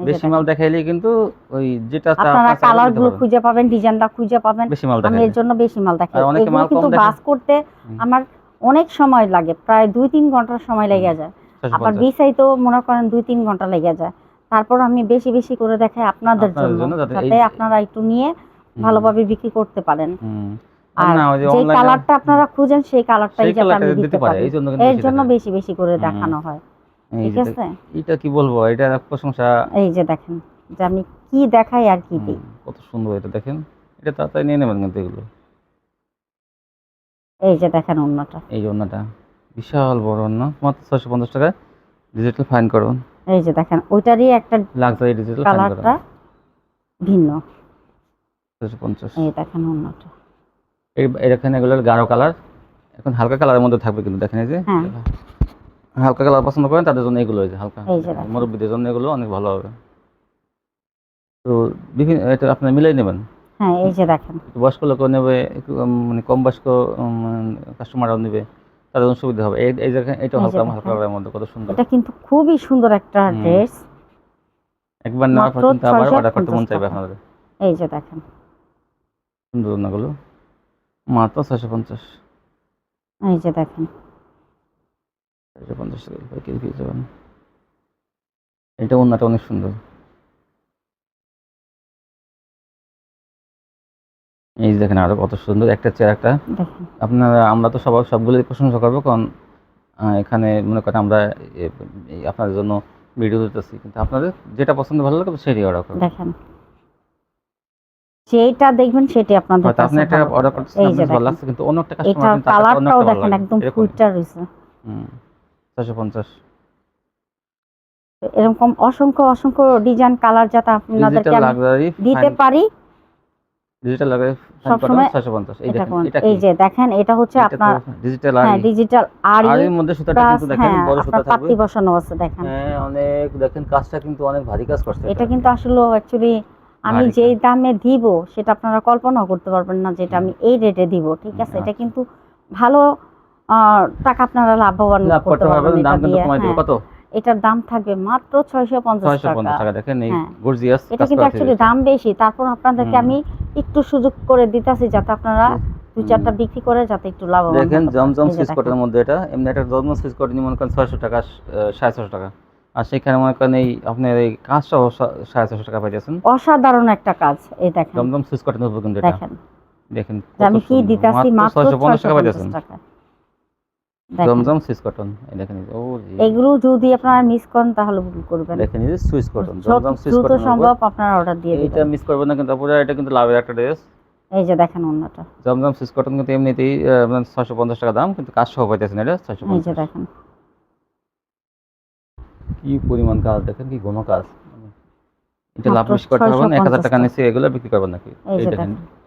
বেশি মাল দেখাইলে কিন্তু ওই যেটা আপনারা কালারগুলো খুঁজে পাবেন, ডিজাইনটা খুঁজে পাবেন। আমি এর জন্য বেশি মাল দেখাই। এগুলো কিন্তু বাস করতে আমার অনেক সময় লাগে, প্রায় 2-3 ঘন্টার সময় লেগে যায়। আবার বিছাইতেও মনে করেন 2-3 ঘন্টা লেগে যায়। তারপর আমি বেশি করে দেখাই আপনাদের জন্য, যাতে আপনারা একটু নিয়ে ভালোভাবে বিক্রি করতে পারেন। আর যে কালারটা আপনারা খুঁজেন সেই কালারটাই যাতে আমি দিতে পারি, এর জন্য বেশি করে দেখানো হয়। ঠিক আছে, এটা কি বলবো, এটা প্রশংসা। এই যে দেখেন, যে আমি কি দেখাই আর কি দিই, কত সুন্দর। এটা দেখেন, এটা তাড়াতাড়ি নিয়ে নেবেন কিন্তু এগুলো। এই যে দেখেন ওন্নাটা, এই যে ওন্নাটা বিশাল বড় ওন্না, মাত্র 650 টাকা ডিজিটাল ফাইন করুন। এই যে দেখেন, ওইটারই একটা লাক্সারি ডিজিটাল কালারটা ভিন্ন। 650। এই দেখেন ওন্নাটা, এই দেখেন এগুলো গাঢ় কালার, এখন হালকা কালারের মধ্যে থাকবে কিন্তু। দেখেন এই যে হালকা কালার পছন্দ করেন তাদের জন্য এগুলো, এই যে হালকা মুরব্বীদের জন্য এগুলো অনেক ভালো হবে। তো বিভিন্ন এটা আপনি মিলাই নেবেন। এই যে দেখেন, বয়স্ক লোকও নেবে, মানে কম বয়স্ক কাস্টমাররাও নেবে, তাদের জন্য সুবিধা হবে। এই দেখেন, এটা হালকা কালারের মধ্যে কত সুন্দর। এটা কিন্তু খুবই সুন্দর একটা ড্রেস, একবার নেওয়ার পর কিন্তু আবার অর্ডার করতে মন চাইবে আপনাদের। এই যে দেখেন, সুন্দর ওড়নাগুলো, মাত্র 650। এই যে দেখেন 650 টাকা কেজি পেয়ে যাবেন। এটা ওড়নাটা অনেক সুন্দর। এই যে দেখেন আরো কত সুন্দর একটা চেয়ার একটা। দেখেন আপনারা আমরা তো সবগুলোই প্রশংসা করবো, কারণ এখানে মনে করেন আমরা আপনাদের জন্য ভিডিও দিতেছি, কিন্তু আপনাদের যেটা পছন্দ ভালো লাগে সেটাই অর্ডার করবেন। দেখেন যেটা দেখবেন সেটাই আপনাদের হয়তো আপনি কাছে একটা ভালো অর্ডার লাগবে। করতেছেন, এই যে আপনার ভালো দেখেন লাগছে, কিন্তু অন্য একটা কাস্টমার এটা কিন্তু তার কাছে অন্য কালারটাও একটা ভালো দেখেন লাগে একদম এরকম। ফুলটা রয়েছে। 650। এরকম অসংখ্য অসংখ্য ডিজাইন কালার যাতে আপনাদেরকে ডিজিটাল আমি লাক্সারি দিতে পারি ডিজিটাল লাক্সারি ফাইন কটন সবসময়। 650। এই এটা দেখেন কোন এটা এই কি? যে দেখেন এটা হচ্ছে এটা তো আপনার ডিজিটাল হ্যাঁ ডিজিটাল আরি আরির মধ্যে সুতাটা প্লাস কিন্তু দেখেন হ্যাঁ বড় সুতা আপনার থাকবে। পাত্তি বসানো আছে দেখেন। হ্যাঁ অনেক দেখেন কাজটা কিন্তু অনেক ভারী কাজ করছে এটা কিন্তু আসলে অ্যাকচুয়ালি আমি ভারী যেই কাজ। দামে দিব সেটা আপনারা কল্পনাও করতে পারবেন না, যেটা আমি এই রেটে দিব। ঠিক আছে, এটা আচ্ছা। কিন্তু ভালো টাকা আপনারা লাভবান লাভ করতে করতে পারবেন পারবেন, এটা দাম কিন্তু দিয়ে। কমাই দেবো। হ্যাঁ কত? এটার দাম থাকবে মাত্র 650 টাকা। 650 টাকা। দেখেন এই হ্যাঁ গর্জিয়াস এটা কাজ কিন্তু করা অ্যাকচুয়ালি দাম বেশি, তারপর আপনাদেরকে আমি একটু সুযোগ করে দিতেছি যাতে আপনারা দুই চারটা বিক্রি করে যাতে একটু লাভবান দেখেন হতে পারেন। জমজম এই যে সুইচ দেখেন কোটের মধ্যে এটা এমনি একটা জমজম সুইচ কোট মনে করেন 600 টাকা 650 টাকা, আর সেখানে মনে করেন এই আপনার এই কাজ সহ 650 টাকা পাইতেছেন। অসাধারণ একটা কাজ। এই দেখেন জমজম সুইচ কোটের মধ্যে কিন্তু এটা দেখেন দেখেন যে আমি কি দিতাছি মাত্র 650 টাকা পাইতেছেন। 650 টাকা। দেখেন জমজম সুইচ কটন এই দেখেন এই যে, ও জি এগুলো যদি আপনারা মিস করেন তাহলে ভুল করবেন। দেখেন এই যে সুইচ কটন যত জমজম সুইচ দ্রুত কটন সম্ভব আপনারা অর্ডার দিয়ে এইটা দিবেন। মিস করবেন না, কিন্তু পুরো এটা কিন্তু লাভের একটা ড্রেস। এই যে দেখেন অন্যটা। জমজম সুইচ কটন কিন্তু এমনিতেই আপনার 650 টাকা দাম, কিন্তু কাজ সহ পাইতেছেন এটা এই যে 650। দেখেন কি পরিমাণ কাজ দেখেন, কি ঘন কাজ। এটা লাভ মাত্র বেশি করতে হবে না, 1000 650 টাকা নিচে এগুলো বিক্রি করবেন নাকি? এই এই যে দেখেন দেখেন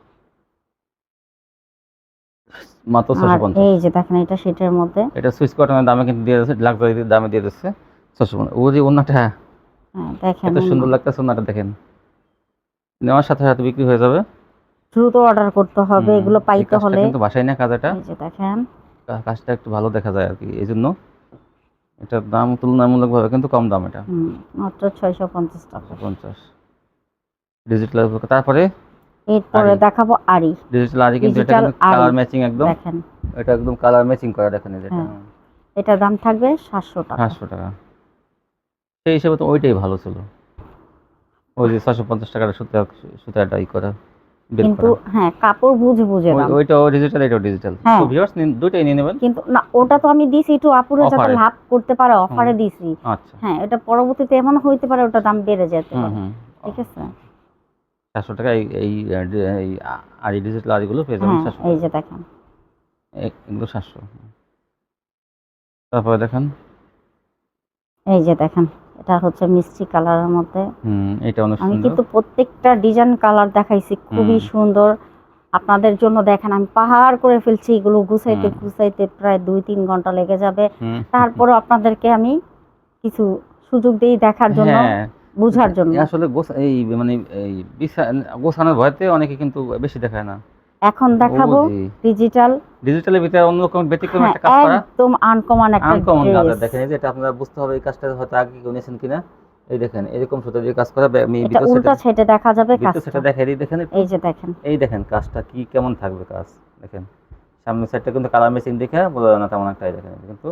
মাত্র আর 650। এই যে দেখেন এটা সেটার মধ্যে। এটা সুইচ কটনের দামে কিন্তু দিয়ে দিচ্ছে, লাক্সারি দামে দিয়ে দিচ্ছে 650। ও যে ওন্নাটা হ্যাঁ দেখেন এত সুন্দর লাগতেছে, ওন্নাটা দেখেন নেওয়ার সাথে সাথে বিক্রি হয়ে যাবে। দ্রুত অর্ডার করতে হবে এগুলো এই পাইতে কাজটা হলে। কিন্তু বাসায় না কাজটা, এই যে দেখেন কাজটা একটু ভালো দেখা যায় আর কি, এই জন্য এটার দাম তুলনামূলকভাবে কিন্তু কম দাম। এটা মাত্র 650 টাকা। 50 ডিজিটাল। তারপরে এরপরে আরি। দেখাবো আরি। ডিজিটাল আরি কিন্তু এটা ডিজিটাল কিন্তু কালার আরি ম্যাচিং একদম। দেখেন এটা একদম কালার ম্যাচিং করা দেখেন এই যেটা হ্যাঁ এটার দাম থাকবে 700 টাকা। 500 টাকা। সেই হিসেবে তো ওইটাই ভালো ছিল, ওই যে 650 টাকার সুতাটা ই করা বের কিন্তু করা। হ্যাঁ কাপড় বুঝে বুঝে দাম। ওইটাও ডিজিটাল এটাও ডিজিটাল। হ্যাঁ। তো ভিউয়ার্স দুটোই নিয়ে নেবেন। কিন্তু না ওটা তো আমি দিছি একটু আপুরে যাতে অফারে। লাভ করতে পারে অফারে দিছি। আচ্ছা। হ্যাঁ এটা পরবর্তীতে এমন হইতে পারে ওটা দাম বেড়ে যেতে পারে। ঠিক আছে 700 টাকা এই আরি ডিজিটাল আরিগুলো পেয়ে যাবেন হ্যাঁ 700 এই টাকা। যে দেখেন এগুলো 700। তারপরে দেখেন এই যে দেখেন এটা হচ্ছে মিষ্টি কালারের মধ্যে। এটা অনেক আমি সুন্দর। কিন্তু প্রত্যেকটা ডিজাইন কালার দেখাইছি খুবই সুন্দর আপনাদের জন্য। দেখেন আমি পাহাড় করে ফেলছি, এগুলো গুছাইতে গুছাইতে প্রায় 2-3 ঘন্টা লেগে যাবে। তারপরও আপনাদেরকে আমি কিছু সুযোগ দিই দেখার জন্য বোঝার জন্য। আসলে এই মানে এই গোছানোর ভয়তে অনেকে কিন্তু বেশি দেখায় না। এখন দেখাবো ডিজিটাল ডিজিটালের ভিতরে অন্যরকম ব্যতিক্রম হ্যাঁ একটা কাজ করা, একদম আনকমন একটা আনকমন কাজ। ড্রেস। দেখেন এই যে এটা আপনারা বুঝতে হবে এই কাজটা হয়তো আগে কেউ নিয়েছেন কিনা। এই দেখেন এরকম সুতা দিয়ে কাজ করা। আমি এটা উল্টা সাইডে দেখা যাবে ভিতর কাজটা। সেটা দেখাই দিই দেখেন একটু। এই যে দেখেন এই দেখেন কাজটা কি কেমন থাকবে কাজ দেখেন। সামনের সাইডটা কিন্তু কালার মেশিন দেখে বোঝা যায় না তেমন একটা। দেখেন কিন্তু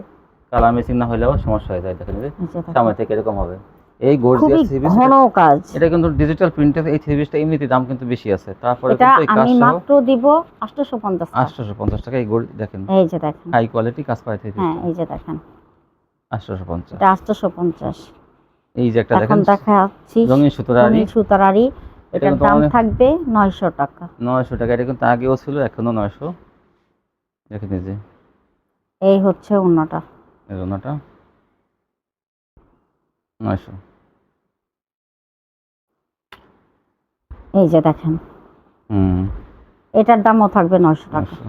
কালার মেশিন না হলেও সমস্যা হয়ে যায়। দেখেন এই যে সামনে থেকে এরকম হবে এই গর্জিয়াস থ্রি পিস। ঘন কাজ এটা কিন্তু ডিজিটাল প্রিন্টের এই থ্রি পিসটা এমনিতে দাম কিন্তু বেশি আছে, তারপরে এটা কিন্তু এই কাজ আমি সহ মাত্র দিব 850 টাকা। 850 টাকা। এই দেখেন এই যে দেখেন হাই কোয়ালিটি কাজ করা থ্রি পিস। হ্যাঁ এই যে দেখেন 850। এটা 850। এই যে একটা এখন দেখেন দেখাচ্ছি রঙিন সুতার আরি। রঙিন সুতার আরি। এটার কিন্তু দাম অনেক- থাকবে 900 টাকা। 900 টাকা। এটা কিন্তু আগেও ছিল এখনো 900। দেখেন এই যে এই হচ্ছে অন্যটা। এই ওনাটা 900। এই যে দেখেন এটার দামও থাকবে 900 টাকা। 900।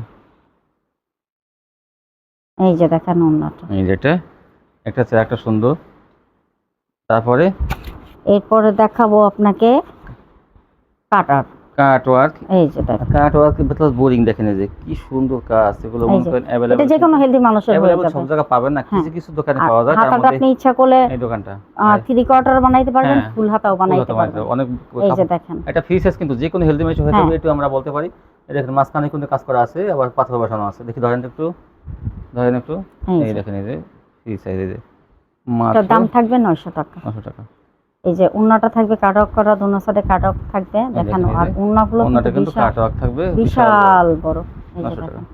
এই যে দেখেন অন্যটা। এই যেটা একটা আছে একটা সুন্দর। তারপরে এরপরে দেখাবো আপনাকে কাটার। কাট ওয়ার্ক। এই যে দেখেন কাট ওয়ার্ক প্লাস বোরিং। দেখেন এই যে কি সুন্দর কাজ। এগুলো এই মনে যে করেন এটা अवेलेबल যে কোনো হেলদি মানুষের হয়ে अवेलेबल যাবে। সব জায়গায় পাবেন না, কিছু কিছু দোকানে আর পাওয়া যায়। তার হাতাটা মধ্যে আপনি ইচ্ছা করলে এই দোকানটা 3/4 বানাইতে পারবেন, হ্যাঁ, ফুল হাতাও বানাইতে ফুল হাতা পারবেন। অনেক এই যে দেখেন এটা ফ্রি সাইজ কিন্তু যে কোনো হেলদি মানুষ হয়ে যাবে, হ্যাঁ। এটা আমরা বলতে পারি। এই দেখেন মাঝখানে কিন্তু কাজ করা আছে, আবার পাথর বসানো আছে। দেখি ধরেন একটু, এই দেখেন এই যে ফ্রি সাইজ, এই যে মাত্র দাম থাকবে 900 টাকা। 900 টাকা। এই যে ওন্নাটা থাকবে কাটওয়ার্ক করা, দোনো সাইডে কাটওয়ার্ক থাকবে দেখানো, আর ওন্নাগুলো ওন্নাটা কিন্তু কাটওয়ার্ক থাকবে বিশাল বড়। এই যে 900 টাকা। দেখেন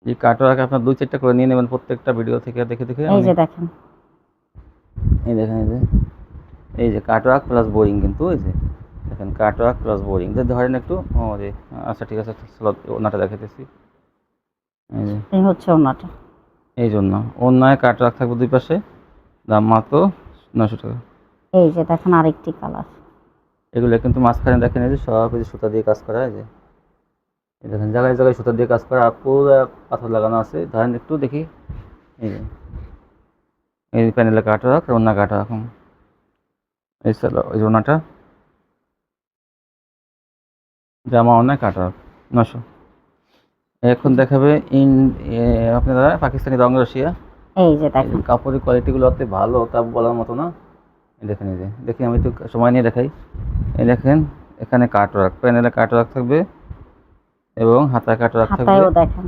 এই কাটওয়ার্ক আপনার 2-4টা করে নিয়ে নেবেন প্রত্যেকটা ভিডিও থেকে দেখে দেখে। এই যে দেখেন, এই দেখেন এই যে কাটওয়ার্ক প্লাস বোরিং কিন্তু, এই যে দেখেন কাটওয়ার্ক প্লাস বোরিং। ধরেন একটু, ও যে আচ্ছা ঠিক আছে, ওন্নাটা দেখাইতেছি। এই যে এই হচ্ছে ওন্নাটা, এই জন্য ওন্নায় কাটওয়ার্ক থাকবে দুই পাশে, দাম মাত্র 900 টাকা। এই যে দেখেন আরেকটি কালার। এগুলো কিন্তু মাঝখানে দেখেন এই যে সব এই যে সুতা দিয়ে কাজ করা, এই যে এই দেখেন জায়গায় জায়গায় সুতা দিয়ে কাজ করা, আর পুরো পাথর লাগানো আছে। ধরেন একটু দেখি, এই যে এই প্যানেলে কাটওয়ার্ক, ওন্না কাটওয়ার্ক, এই চলো ওই ওন্নাটা জামা ওন্না কাটওয়ার্ক 900। এখন দেখাবে আপনারা পাকিস্তানি রং রশিয়া। এই যে দেখেন কাপড়ের কোয়ালিটিগুলো অত ভালো তা বলার মতো না। এই দেখেন, এই যে দেখি আমি একটু সময় নিয়ে দেখাই। এই দেখেন এখানে কাটওয়ার্ক, প্যানেলে কাটওয়ার্ক থাকবে এবং হাতায় কাটওয়ার্ক থাকবে। হাতায়ও দেখেন,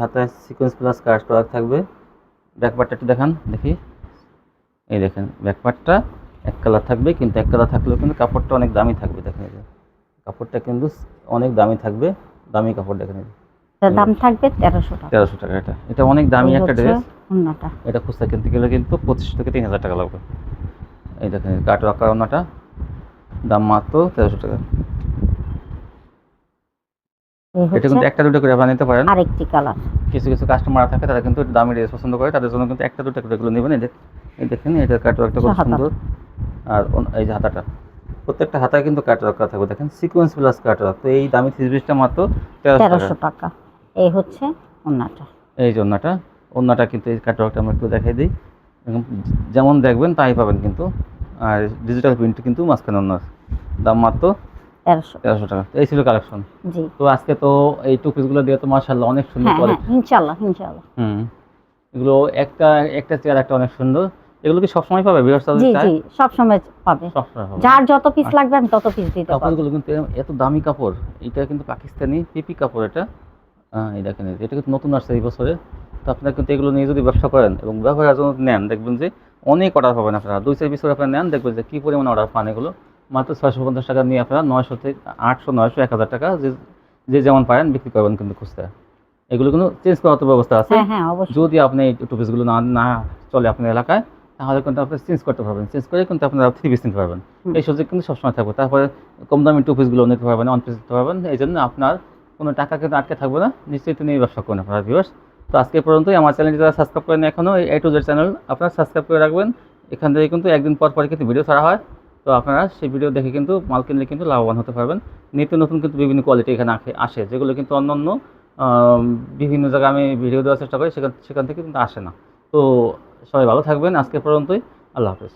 হাতায় সিকোয়েন্স প্লাস কাটওয়ার্ক থাকবে। ব্যাকপার্টটা একটু দেখান দেখি। এই দেখেন ব্যাকপার্টটা এক কালার থাকবে, কিন্তু এক কালার থাকলেও কিন্তু কাপড়টা অনেক দামি থাকবে। দেখেন এই যে কাপড়টা কিন্তু অনেক দামি থাকবে, দামি কাপড়। দেখেন এটার দাম থাকবে 1300 টাকা। 1300 টাকা। এটা অনেক দামি একটা ড্রেস। ওন্নাটা এটা খুচরা কিনতে গেলে কিন্তু 2500 থেকে 3000 টাকা লাগবে। এই দেখেন কাটওয়ার্ক করা ওন্নাটা, দাম মাত্র 1300 টাকা। এটা কিন্তু একটা দুটো করে আপনারা নিতে পারেন। আরেকটি কালার, কিছু কিছু কাস্টমার থাকে তারা কিন্তু দামি ড্রেস পছন্দ করে, তাদের জন্য কিন্তু একটা দুটো করে এগুলো নেবেন। এই দেখেন এটা কাটওয়ার্কটা খুব সুন্দর। আর এই যে হাতাটা, প্রত্যেকটা হাতায় কিন্তু কাটওয়ার্ক করা থাকবে। দেখেন সিকোয়েন্স প্লাস কাটওয়ার্ক। তো এই দামি থ্রি পিসটা মাত্র 1300 টাকা। এই হচ্ছে ওন্নাটা। এই যে ওন্নাটা কিন্তু এই কাটওয়ার্কটা আমরা একটু দেখাই দিই। যেমন দেখবেন তাই পাবেন কিন্তু। আর ডিজিটাল প্রিন্ট কিন্তু মাঝখানে ওন্নার, দাম মাত্র 1300 টাকা। এই ছিল কালেকশন। জি, তো আজকে তো এই টু পিসগুলো দিয়ে তো মাশাআল্লাহ অনেক সুন্দর কোয়ালিটি। ইনশাআল্লাহ। এগুলো একটা চেয়ার একটা অনেক সুন্দর। এগুলো কি সবসময় পাবে ভিউয়ার্স? জি জি, সব সময় পাবে। যার যত পিস লাগবে আমি তত পিস দিতে পারবো। কাপড়গুলো কিন্তু এত দামি কাপড়। এটা কিন্তু পাকিস্তানি পিপি কাপড়। এটা এই দেখেন এটা কিন্তু নতুন আসছে এই বছরে। তো আপনারা কিন্তু এগুলো নিয়ে যদি ব্যবসা করেন এবং ব্যবহারের জন্য নেন, দেখবেন যে অনেক অর্ডার পাবেন আপনারা। 2-4 পিস করে আপনারা নেন, দেখবেন যে কী পরিমাণ অর্ডার পান। এগুলো মাত্র 650 টাকা নিয়ে আপনারা 900 থেকে 800, 900, 1000 টাকা যে যেমন পারেন বিক্রি করবেন কিন্তু খুচরা। এগুলো কিন্তু চেঞ্জ করার তো ব্যবস্থা আছে। যদি আপনি এই টু পিসগুলো না চলে আপনার এলাকায়, তাহলে কিন্তু আপনি চেঞ্জ করতে পারবেন। চেঞ্জ করে কিন্তু আপনারা থ্রি পিস নিতে পারবেন। এই সুযোগ কিন্তু সবসময় থাকবে। তারপরে কম দামি টু পিসগুলো নিতে পারবেন, ওয়ান পিস নিতে পারবেন। এই জন্য আপনার কোনো টাকা কিন্তু আটকে থাকবে না, নিশ্চয়ই নিয়ে ব্যবসা করুন আপনারা ভিউয়ার্স। তো আজকে পর্যন্তই। আমার চ্যানেলটি যারা সাবস্ক্রাইব করেন এখনও, A to Z চ্যানেল আপনারা সাবস্ক্রাইব করে রাখবেন। এখান থেকে কিন্তু একদিন পর পর কিন্তু ভিডিও ছাড়া হয়। তো আপনারা সেই ভিডিও দেখে কিন্তু মাল কিনলে কিন্তু লাভবান হতে পারবেন। নিত্য নতুন কিন্তু বিভিন্ন কোয়ালিটি এখানে আসে, যেগুলো কিন্তু অন্যান্য বিভিন্ন জায়গায় আমি ভিডিও দেওয়ার চেষ্টা করি, সেখান থেকে কিন্তু আসে না। তো সবাই ভালো থাকবেন। আজকে পর্যন্তই। আল্লাহ হাফেজ।